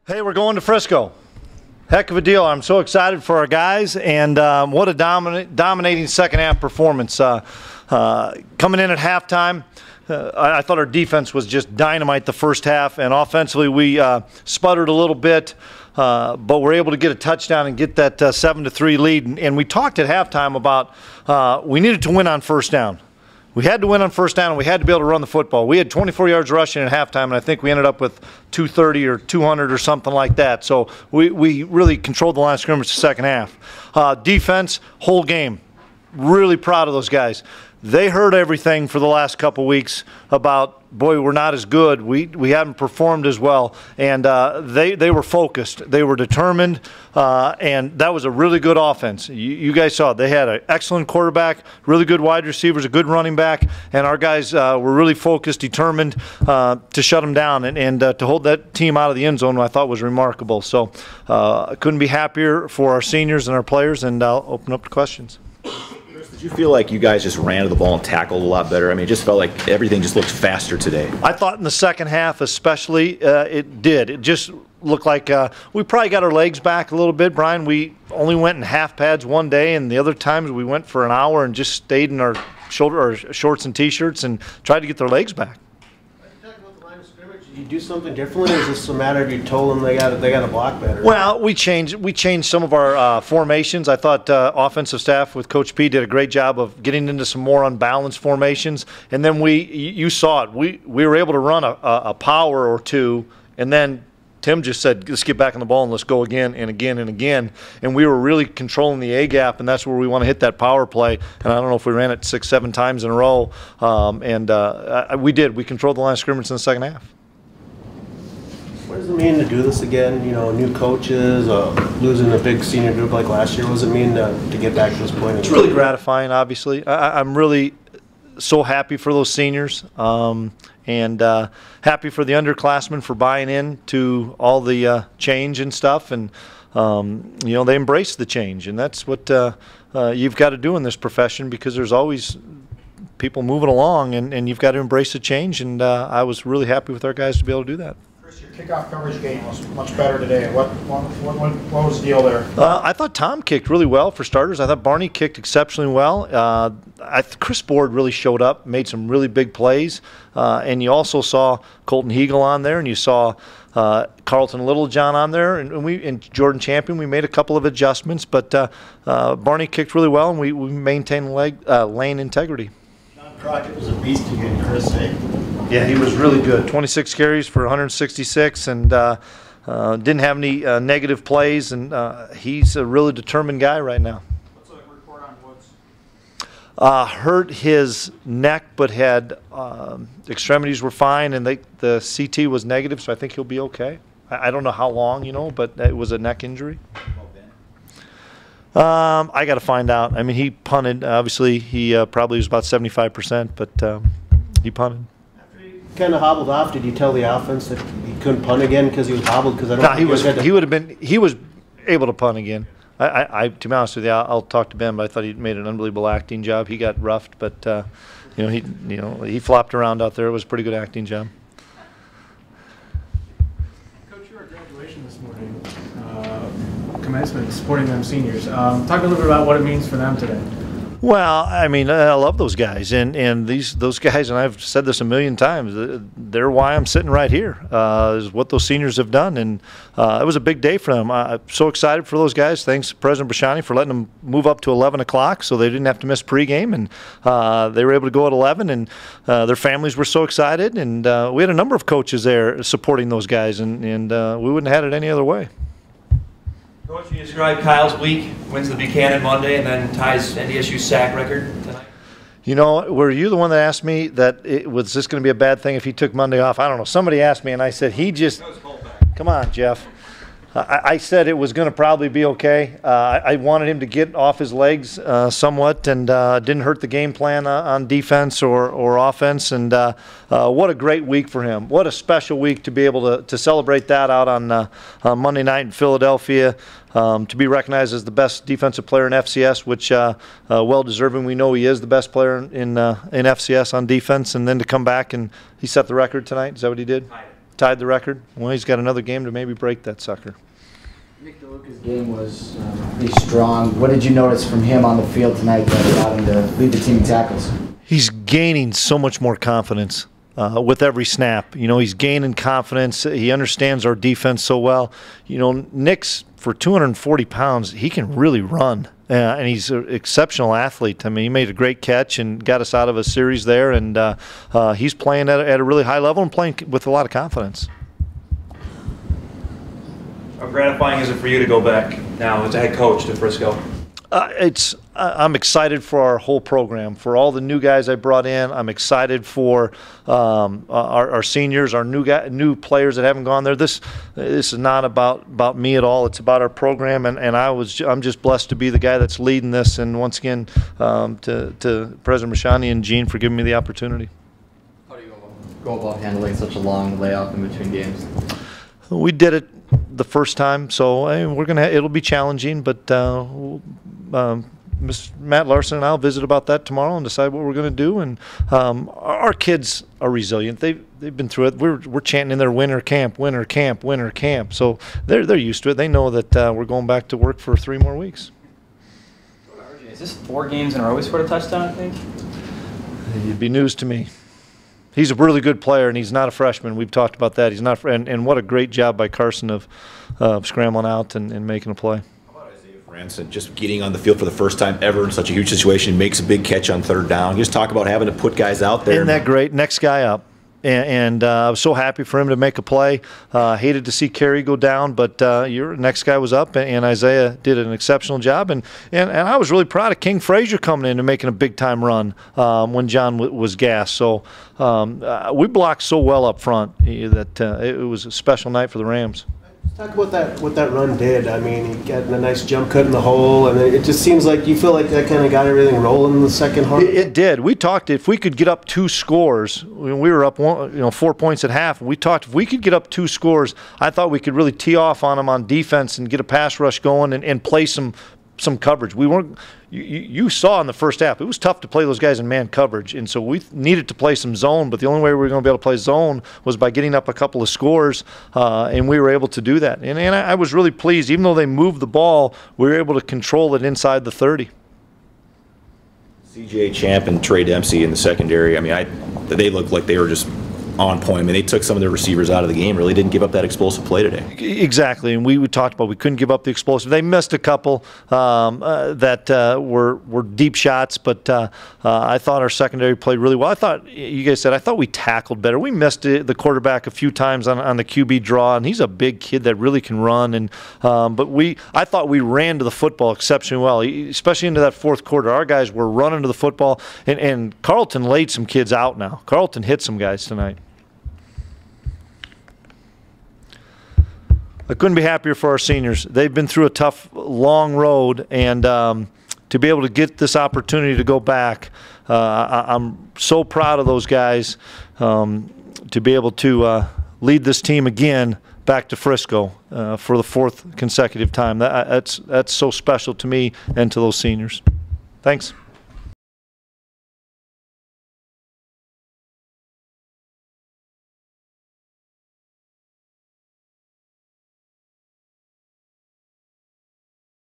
Hey, we're going to Frisco. Heck of a deal. I'm so excited for our guys, and what a dominating second half performance. Coming in at halftime, I thought our defense was just dynamite the first half, and offensively we sputtered a little bit, but we're able to get a touchdown and get that 7-3 lead. And we talked at halftime about we needed to win on first down. We had to win on first down, and we had to be able to run the football. We had 24 yards rushing at halftime, and I think we ended up with 230 or 200 or something like that. So we really controlled the line of scrimmage the second half. Defense, whole game. Really proud of those guys. They heard everything for the last couple weeks about, boy, we're not as good. We haven't performed as well. And they were focused. They were determined, and that was a really good offense. You guys saw it. They had an excellent quarterback, really good wide receivers, a good running back, and our guys were really focused, determined to shut them down and to hold that team out of the end zone, I thought was remarkable. So I couldn't be happier for our seniors and our players, and I'll open up to questions. Did you feel like you guys just ran to the ball and tackled a lot better? I mean, it just felt like everything just looked faster today. I thought in the second half especially it did. It just looked like we probably got our legs back a little bit, Brian. We only went in half pads one day, and the other times we went for an hour and just stayed in our shorts and T-shirts and tried to get their legs back. Did you do something differently, or is this a matter of you told them they got to block better? Well, we changed some of our formations. I thought offensive staff with Coach P did a great job of getting into some more unbalanced formations, and then you saw it. We were able to run a power or two, and then Tim just said, let's get back on the ball and let's go again and again and again. And we were really controlling the A gap, and that's where we want to hit that power play. And I don't know if we ran it 6-7 times in a row, we did. We controlled the line of scrimmage in the second half. What does it mean to do this again? You know, new coaches, losing a big senior group like last year. What does it mean to get back to this point? It's really gratifying, obviously. I'm really so happy for those seniors, and happy for the underclassmen for buying in to all the change and stuff. And, you know, they embrace the change. And that's what you've got to do in this profession, because there's always people moving along, and you've got to embrace the change. And I was really happy with our guys to be able to do that. Your kickoff coverage game was much better today. What was the deal there? I thought Tom kicked really well for starters. I thought Barney kicked exceptionally well. Chris Board really showed up, made some really big plays, and you also saw Colton Heagle on there, and you saw Carlton Littlejohn on there, and Jordan Champion. We made a couple of adjustments, but Barney kicked really well, and we maintained lane integrity. John Crockett was a beast again, Chris. Yeah, he was really good. 26 carries for 166, and didn't have any negative plays, and he's a really determined guy right now. What's the report on Woods? Hurt his neck, but had extremities were fine, and the CT was negative, so I think he'll be okay. I don't know how long, you know, but it was a neck injury. I got to find out. I mean, he punted. Obviously, he probably was about 75%, but he punted. Kind of hobbled off. Did you tell the offense that he couldn't punt again because he was hobbled? Because I don't. He was able to punt again. To be honest with you, I'll talk to Ben, but I thought he made an unbelievable acting job. He got roughed, but he flopped around out there. It was a pretty good acting job. Coach, you were at graduation this morning, commencement, supporting them seniors. Talk a little bit about what it means for them today. Well, I mean, I love those guys, and those guys, and I've said this a million times, they're why I'm sitting right here, is what those seniors have done, and it was a big day for them. I'm so excited for those guys. Thanks to President Brashani for letting them move up to 11 o'clock so they didn't have to miss pregame, and they were able to go at 11, and their families were so excited, and we had a number of coaches there supporting those guys, and we wouldn't have had it any other way. Coach, you described Kyle's week, wins the Buchanan Monday, and then ties NDSU's sack record tonight. You know, were you the one that asked me that was this going to be a bad thing if he took Monday off? I don't know. Somebody asked me, and I said he just – come on, Jeff. I said it was going to probably be okay. I wanted him to get off his legs somewhat, and didn't hurt the game plan on defense or offense. And what a great week for him. What a special week to be able to celebrate that out on Monday night in Philadelphia. To be recognized as the best defensive player in FCS, which well-deserving. We know he is the best player in FCS on defense, and then to come back and he set the record tonight. Is that what he did? tied the record. Well, he's got another game to maybe break that sucker. Nick DeLuca's game was pretty strong. What did you notice from him on the field tonight that allowed him to lead the team in tackles? He's gaining so much more confidence with every snap. You know, he's gaining confidence. He understands our defense so well. You know, Nick's, for 240 pounds, he can really run. And he's an exceptional athlete. I mean, he made a great catch and got us out of a series there. And he's playing at a really high level and playing with a lot of confidence. How gratifying is it for you to go back now as a head coach to Frisco? I'm excited for our whole program, for all the new guys I brought in. I'm excited for our seniors, our new players that haven't gone there. This is not about me at all. It's about our program, and I'm just blessed to be the guy that's leading this. And once again, to President Mashani and Gene for giving me the opportunity. How do you go about handling such a long layoff in between games? We did it the first time, so it'll be challenging, but Mr. Matt Larson and I'll visit about that tomorrow and decide what we're going to do. And our kids are resilient. They've been through it. We're chanting in their winter camp, winter camp, winter camp. So they're used to it. They know that we're going back to work for 3 more weeks. Is this 4 games in a row we scored a touchdown, I think? It'd be news to me. He's a really good player, and he's not a freshman. We've talked about that. He's not, and what a great job by Carson of scrambling out and making a play. How about Isaiah Franson just getting on the field for the first time ever in such a huge situation, makes a big catch on 3rd down. Just talk about having to put guys out there. Isn't that great? Next guy up. And I was so happy for him to make a play. Hated to see Kerry go down, but your next guy was up, and Isaiah did an exceptional job. And I was really proud of King Frazier coming in and making a big-time run when John was gassed. So we blocked so well up front that it was a special night for the Rams. Talk about what that run did. I mean, he got a nice jump cut in the hole, and it just seems like you feel like that kind of got everything rolling in the second half. It did. We talked if we could get up 2 scores. We were up 4 points at half. We talked if we could get up 2 scores. I thought we could really tee off on them on defense and get a pass rush going and play some coverage. We weren't. You saw in the first half, it was tough to play those guys in man coverage, and so we needed to play some zone, but the only way we were going to be able to play zone was by getting up a couple of scores, and we were able to do that. And I was really pleased. Even though they moved the ball, we were able to control it inside the 30. CJ Champ and Trey Dempsey in the secondary, I mean, they looked like they were just on point. I mean, they took some of their receivers out of the game, really didn't give up that explosive play today. Exactly, and we talked about we couldn't give up the explosive. They missed a couple that were deep shots, but I thought our secondary played really well. I thought, you guys said, I thought we tackled better. We missed the quarterback a few times on the QB draw, and he's a big kid that really can run. And but I thought we ran to the football exceptionally well, especially into that 4th quarter. Our guys were running to the football, and Carlton laid some kids out now. Carlton hit some guys tonight. I couldn't be happier for our seniors. They've been through a tough, long road, and to be able to get this opportunity to go back, I'm so proud of those guys to be able to lead this team again back to Frisco for the 4th consecutive time. That's so special to me and to those seniors. Thanks.